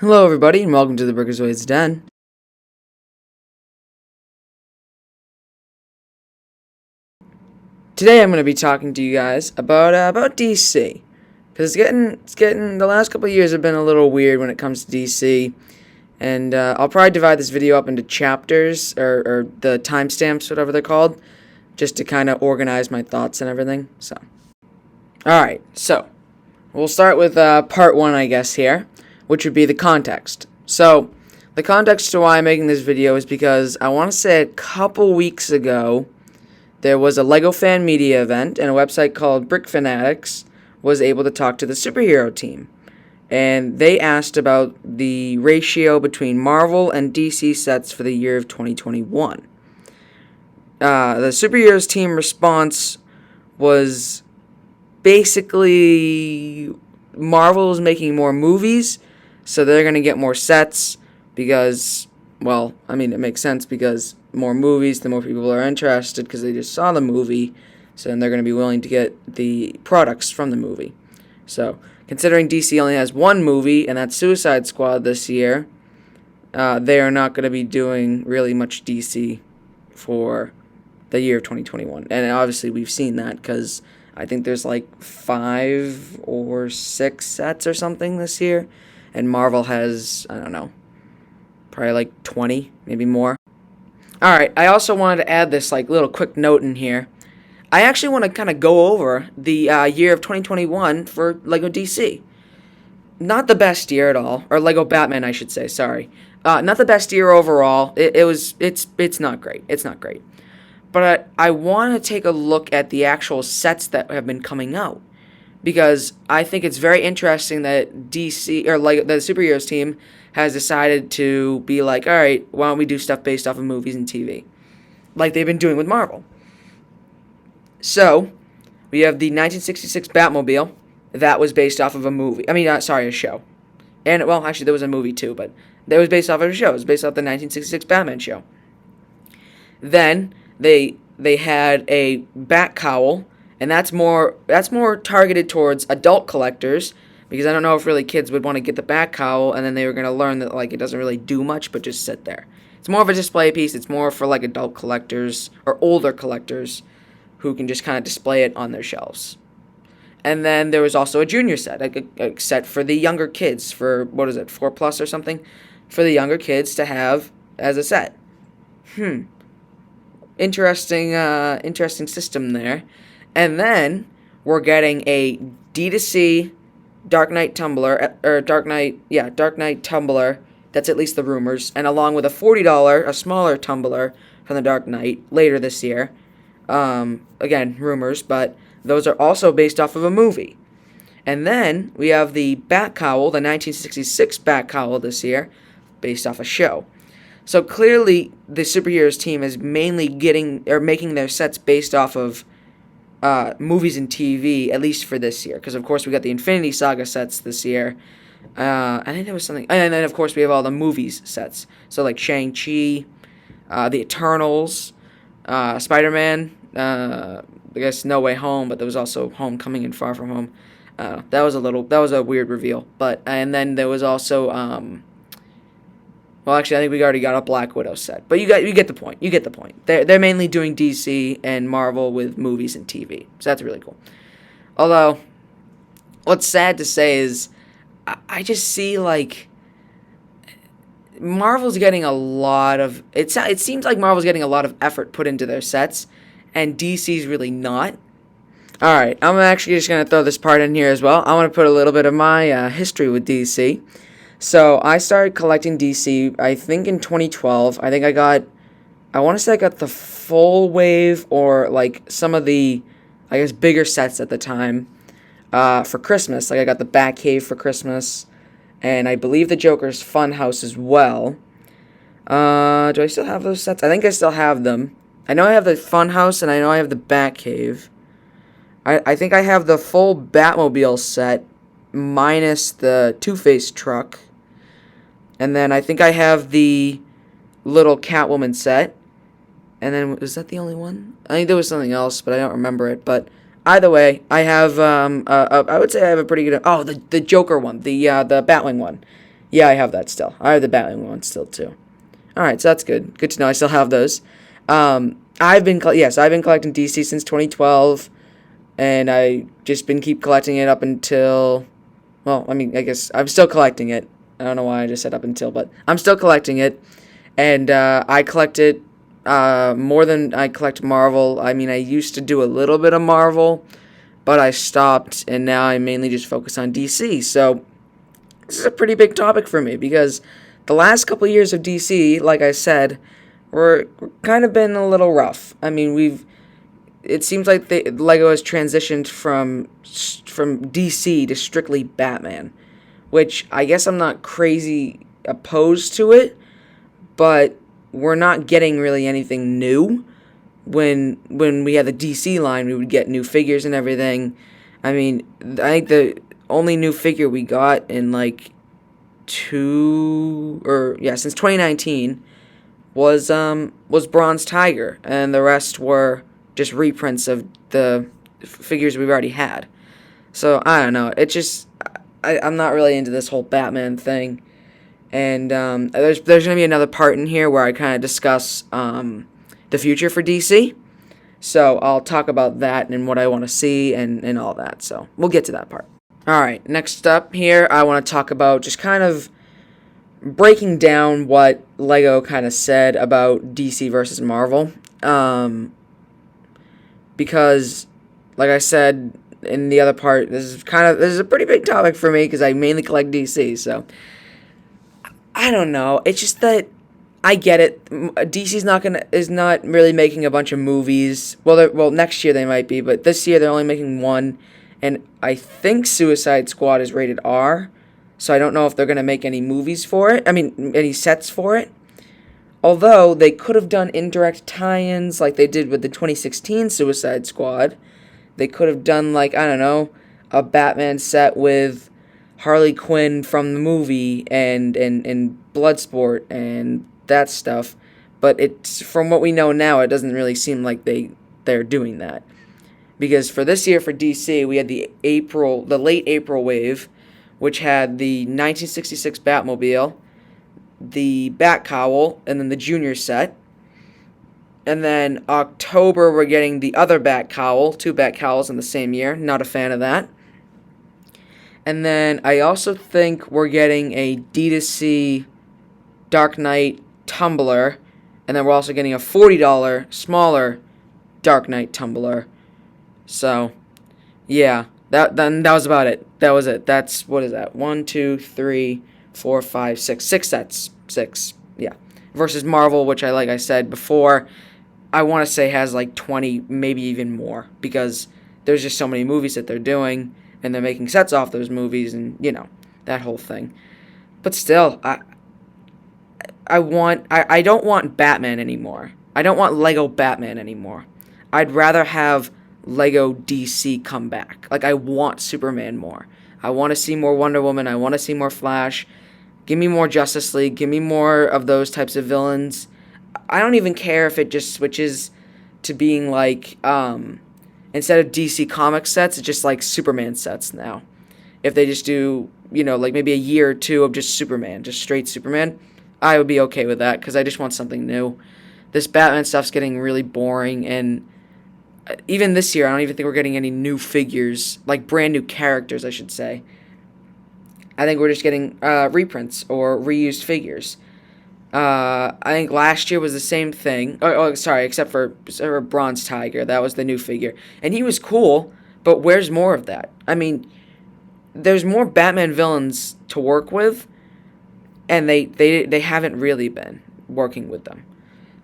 Hello, everybody, and welcome to the Brickerzoid's Den. Today, I'm going to be talking to you guys about DC, because it's getting the last couple of years have been a little weird when it comes to DC, and I'll probably divide this video up into chapters or the timestamps, whatever they're called, just to kind of organize my thoughts and everything. All right, so we'll start with part one, I guess here, which would be the context. So, the context to why I'm making this video is because I want to say a couple weeks ago, there was a LEGO fan media event, and a website called Brick Fanatics was able to talk to the superhero team. And they asked about the ratio between Marvel and DC sets for the year of 2021. The superheroes team response was basically Marvel is making more movies, so they're going to get more sets because, well, I mean, it makes sense because more movies, the more people are interested because they just saw the movie, so then they're going to be willing to get the products from the movie. So, considering DC only has one movie, and that's Suicide Squad this year, they are not going to be doing really much DC for the year of 2021. And obviously, we've seen that because I think there's like 5 or 6 sets or something this year, and Marvel has, I don't know, probably like 20, maybe more. Alright, I also wanted to add this like little quick note in here. I actually want to kind of go over the year of 2021 for LEGO DC. Not the best year at all, or LEGO Batman, I should say. Sorry, not the best year overall. It's not great. It's not great. But I want to take a look at the actual sets that have been coming out, because I think it's very interesting that DC or like the superheroes team has decided to be like, all right, why don't we do stuff based off of movies and TV, like they've been doing with Marvel. So we have the 1966 Batmobile that was based off of a movie. I mean, a show. And well, actually, there was a movie too, but that was based off of a show. It was based off the 1966 Batman show. Then they had a bat cowl, and that's more targeted towards adult collectors, because I don't know if really kids would want to get the bat cowl and then they were going to learn that like it doesn't really do much but just sit there. It's more of a display piece. It's more for like adult collectors or older collectors who can just kind of display it on their shelves. And then there was also a junior set, a set for the younger kids, for, 4+ or something, for the younger kids to have as a set. Interesting system there. And then we're getting a D2C Dark Knight tumbler, Dark Knight tumbler. That's at least the rumors, and along with a $40, a smaller tumbler from the Dark Knight later this year. Again, rumors, but those are also based off of a movie. And then we have the Bat Cowl, the 1966 Bat Cowl this year, based off a show. So clearly, the superheroes team is mainly making their sets based off of movies and TV, at least for this year. Because, of course, we got the Infinity Saga sets this year. I think there was something. And then, of course, we have all the movies sets. So, like Shang-Chi, the Eternals, Spider-Man, I guess No Way Home, but there was also Homecoming and Far From Home. That was a weird reveal. And then there was also, well, actually, I think we already got a Black Widow set. But you get the point. You get the point. They're mainly doing DC and Marvel with movies and TV. So that's really cool. Although, what's sad to say is, I just see, like, Marvel's getting a lot of... It seems like Marvel's getting a lot of effort put into their sets, and DC's really not. Alright, I'm actually just going to throw this part in here as well. I want to put a little bit of my history with DC. So, I started collecting DC, I think, in 2012. I want to say I got the full wave, or, like, some of the, I guess, bigger sets at the time, for Christmas. Like, I got the Batcave for Christmas, and I believe the Joker's Funhouse as well. Do I still have those sets? I think I still have them. I know I have the Funhouse, and I know I have the Batcave. I think I have the full Batmobile set, minus the Two-Face truck. And then I think I have the little Catwoman set. And then, was that the only one? I think there was something else, but I don't remember it. But either way, I have, I would say I have a pretty good, the Joker one, the Batwing one. Yeah, I have that still. I have the Batman one still too. All right, so that's good. Good to know. I still have those. I've been collecting DC since 2012, and I just been keep collecting it up until. Well, I mean, I guess I'm still collecting it. I don't know why I just said up until, but I'm still collecting it, and I collect it more than I collect Marvel. I mean, I used to do a little bit of Marvel, but I stopped, and now I mainly just focus on DC. So this is a pretty big topic for me because the last couple of years of DC, like I said, we're kind of been a little rough. I mean, it seems like Lego has transitioned from DC to strictly Batman, which I guess I'm not crazy opposed to it, but we're not getting really anything new. When we had the DC line, we would get new figures and everything. I mean, I think the only new figure we got in like since 2019 was Bronze Tiger, and the rest were just reprints of the figures we've already had. So I don't know. It just I'm not really into this whole Batman thing, and there's gonna be another part in here where I kind of discuss the future for DC. So I'll talk about that and what I want to see and all that. So we'll get to that part. All right. Next up here, I want to talk about just kind of breaking down what Lego kind of said about DC versus Marvel. Because, like I said in the other part, this is a pretty big topic for me because I mainly collect DC. So I don't know. It's just that I get it. DC's is not really making a bunch of movies. Well, next year they might be, but this year they're only making one, and I think Suicide Squad is rated R. So I don't know if they're gonna make any movies for it. I mean, any sets for it. Although they could have done indirect tie-ins like they did with the 2016 Suicide Squad. They could have done like, I don't know, a Batman set with Harley Quinn from the movie and Bloodsport and that stuff, but it's from what we know now, it doesn't really seem like they're doing that, because for this year for DC we had the late April wave, which had the 1966 Batmobile, the Batcowl, and then the Junior set, and then October we're getting the other Batcowl, two Batcowls in the same year. Not a fan of that. And then I also think we're getting a D2C Dark Knight tumbler, and then we're also getting a $40 smaller Dark Knight tumbler. So, yeah, that was about it. That was it. That's, what is that? 1, 2, 3, 4, 5, 6. 6 sets. 6, yeah. Versus Marvel, which like I said before, I want to say has like 20, maybe even more, because there's just so many movies that they're doing, and they're making sets off those movies, and, that whole thing. But still, I don't want Batman anymore. I don't want Lego Batman anymore. I'd rather have Lego DC come back. Like, I want Superman more. I want to see more Wonder Woman. I want to see more Flash. Give me more Justice League. Give me more of those types of villains. I don't even care if it just switches to being like, instead of DC comic sets, it's just like Superman sets now. If they just do, like maybe a year or two of just Superman, just straight Superman, I would be okay with that, because I just want something new. This Batman stuff's getting really boring, and even this year, I don't even think we're getting any new figures, like brand new characters, I should say. I think we're just getting reprints or reused figures. I think last year was the same thing. Sorry, except for Bronze Tiger. That was the new figure. And he was cool, but where's more of that? I mean, there's more Batman villains to work with, and they haven't really been working with them.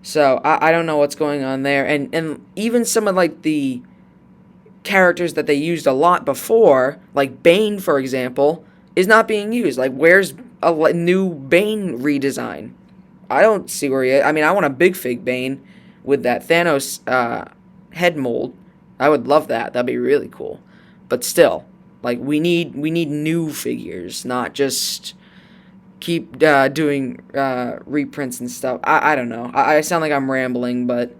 So I don't know what's going on there. And even some of like the characters that they used a lot before, like Bane, for example, is not being used. Like, where's a new Bane redesign? I don't see where he is. I mean, I want a big fig Bane with that Thanos head mold. I would love that. That'd be really cool. But still, like, we need new figures, not just keep doing reprints and stuff. I don't know. I sound like I'm rambling, but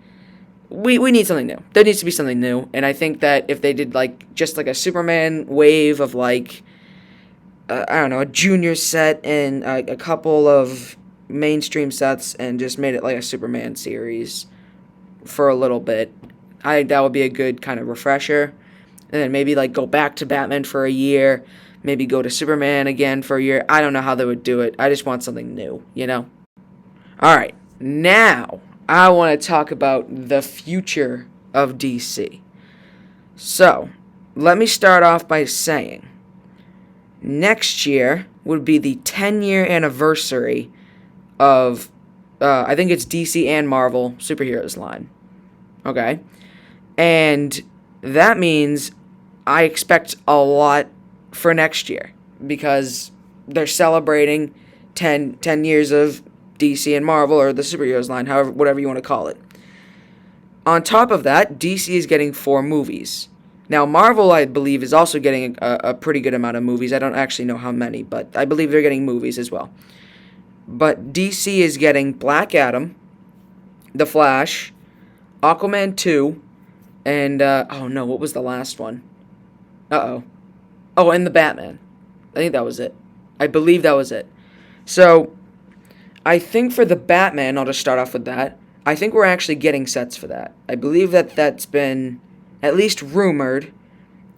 we need something new. There needs to be something new, and I think that if they did like just like a Superman wave of like I don't know, a junior set and a couple of mainstream sets and just made it like a Superman series for a little bit. I think that would be a good kind of refresher. And then maybe like go back to Batman for a year, maybe go to Superman again for a year. I don't know how they would do it. I just want something new, you know? All right, now I want to talk about the future of DC. So, let me start off by saying next year would be the 10-year anniversary of, I think it's DC and Marvel superheroes line. Okay? And that means I expect a lot for next year because they're celebrating 10 years of DC and Marvel, or the superheroes line, however, whatever you want to call it. On top of that, DC is getting 4 movies. Now, Marvel, I believe, is also getting a pretty good amount of movies. I don't actually know how many, but I believe they're getting movies as well. But DC is getting Black Adam, The Flash, Aquaman 2, and, oh no, what was the last one? Uh-oh. Oh, and the Batman. I think that was it. I believe that was it. So, I think for the Batman, I'll just start off with that. I think we're actually getting sets for that. I believe that that's been at least rumored,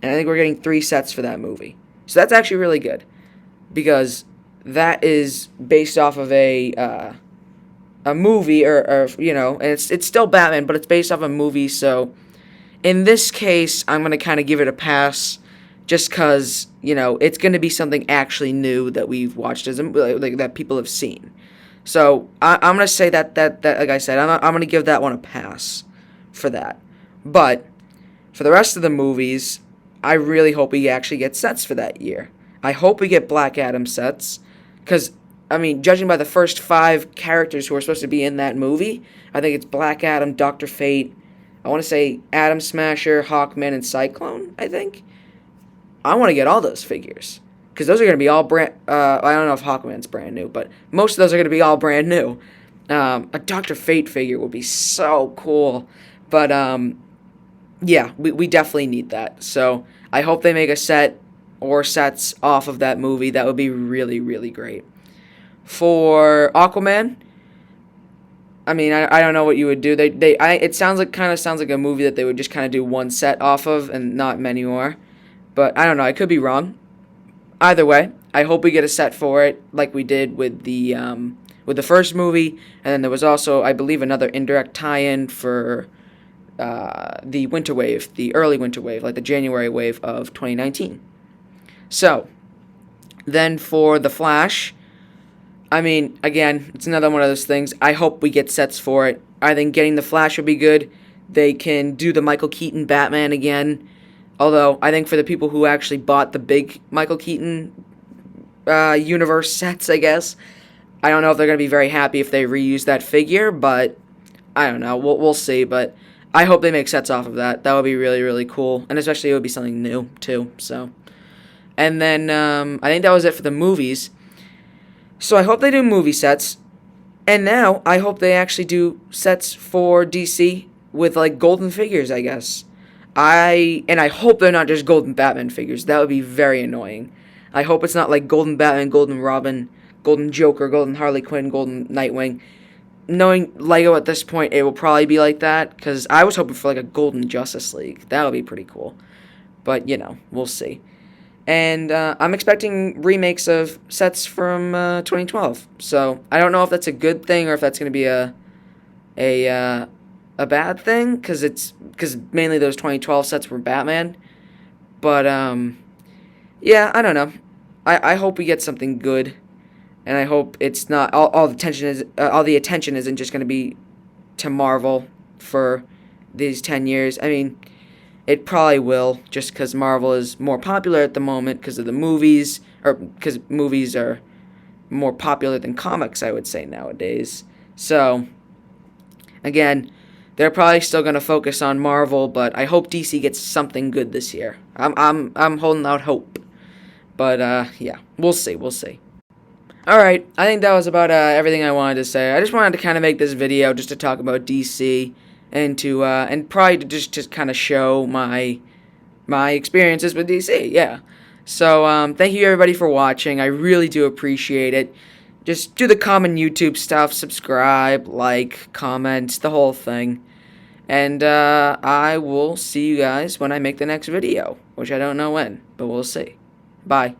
and I think we're getting 3 sets for that movie. So that's actually really good, because that is based off of a movie, or you know, and it's still Batman, but it's based off a movie. So in this case, I'm gonna kind of give it a pass, just because, you know, it's gonna be something actually new that we've watched as like that people have seen. So I'm gonna say that like I said, I'm gonna give that one a pass for that. But for the rest of the movies, I really hope we actually get sets for that year. I hope we get Black Adam sets, because, I mean, judging by the first 5 characters who are supposed to be in that movie, I think it's Black Adam, Dr. Fate, I want to say Atom Smasher, Hawkman, and Cyclone, I think. I want to get all those figures, because those are going to be all brand, I don't know if Hawkman's brand new, but most of those are going to be all brand new. A Dr. Fate figure would be so cool, but, yeah, we definitely need that. So I hope they make a set or sets off of that movie. That would be really, really great. For Aquaman, I mean, I don't know what you would do. It sounds like a movie that they would just kind of do one set off of and not many more. But I don't know. I could be wrong. Either way, I hope we get a set for it, like we did with the first movie, and then there was also, I believe, another indirect tie-in for the winter wave, the early winter wave, like the January wave of 2019. So, then for The Flash, I mean, again, it's another one of those things. I hope we get sets for it. I think getting The Flash would be good. They can do the Michael Keaton Batman again. Although, I think for the people who actually bought the big Michael Keaton universe sets, I guess, I don't know if they're going to be very happy if they reuse that figure, but I don't know. We'll see, but I hope they make sets off of that. That would be really, really cool. And especially it would be something new, too. So, and then I think that was it for the movies. So I hope they do movie sets. And now I hope they actually do sets for DC with, like, golden figures, I guess. I hope they're not just golden Batman figures. That would be very annoying. I hope it's not like golden Batman, golden Robin, golden Joker, golden Harley Quinn, golden Nightwing. Knowing Lego at this point, it will probably be like that, because I was hoping for like a golden Justice League. That would be pretty cool. But, you know, we'll see. And I'm expecting remakes of sets from 2012. So I don't know if that's a good thing or if that's going to be a bad thing, because mainly those 2012 sets were Batman. But yeah, I don't know. I hope we get something good. And I hope it's not all the attention isn't just going to be to Marvel for these 10 years. I mean, it probably will, just because Marvel is more popular at the moment because of the movies, or because movies are more popular than comics, I would say, nowadays. So, again, they're probably still going to focus on Marvel, but I hope DC gets something good this year. I'm holding out hope. But yeah, we'll see. Alright, I think that was about everything I wanted to say. I just wanted to kind of make this video just to talk about DC and probably to just kind of show my experiences with DC, yeah. So, thank you everybody for watching. I really do appreciate it. Just do the common YouTube stuff, subscribe, like, comment, the whole thing. And I will see you guys when I make the next video, which I don't know when, but we'll see. Bye.